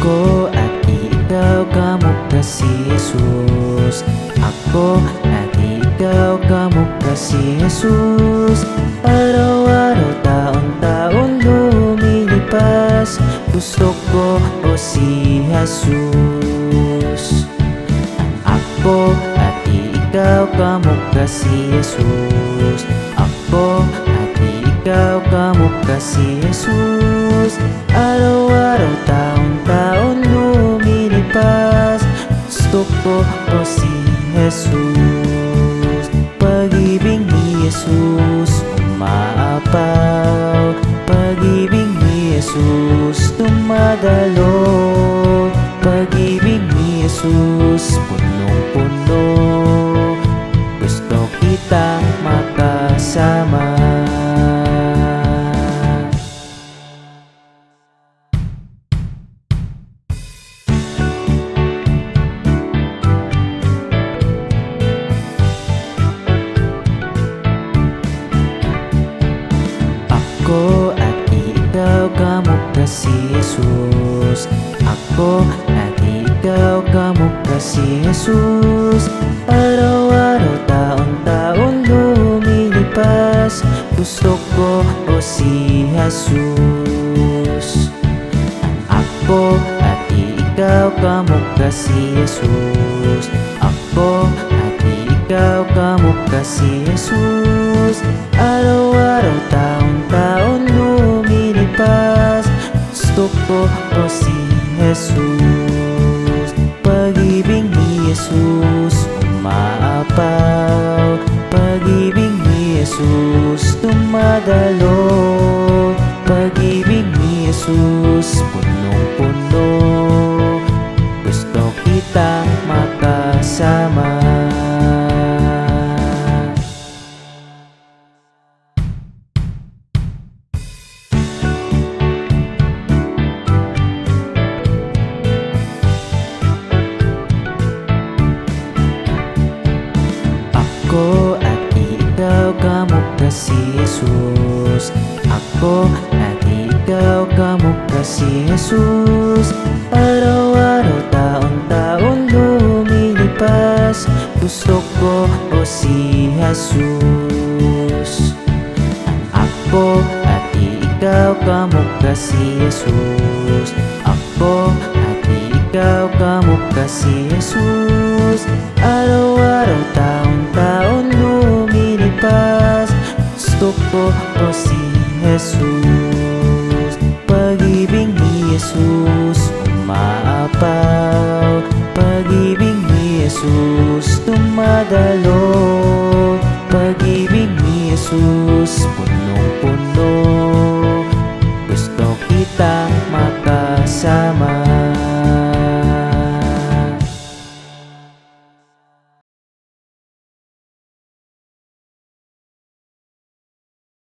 Ako at ikaw, kamukha si Jesus. Ako at ikaw, kamukha si Jesus. Araw-araw, taon-taon lumilipas, gusto ko o si Jesus. Ako at ikaw, kamukha si Jesus. Ako at ikaw, kamukha si Jesus. Araw-araw, taon-taon lumilipas, gusto ko o si Jesus. Pag-ibig ni Jesus umaapaw, pag-ibig ni Jesus dumadalo, pag-ibig ni Jesus punong-puno, gusto kitang makasama. Ako at ikaw, kamukha si Jesus. Ako at ikaw, kamukha si Jesus. Araw-araw, taon-taon lumilipas, gusto ko o si Jesus. Ako at ikaw, kamukha si Jesus. Ako at ikaw, kamukha si Jesus. Araw-araw, taon-taon lumilipas, gusto ko o si Jesus. Pag-ibig ni Jesus umaapaw, pag-ibig ni Jesus dumadalo, pag-ibig ni Jesus punong-puno, gusto kitang makasama. Ako at ikaw, kamukha si Jesus. Ako at ikaw, kamukha si Jesus. Araw-araw, taon-taon lumilipas, gusto ko o si Jesus. Ako at ikaw, kamukha si Jesus. Ako at ikaw, kamukha si Jesus. Araw-araw, taon-taon lumilipas, gusto ko o si Jesus. Pag-ibig ni Jesus umaapaw, pag-ibig ni Jesus dumadalo,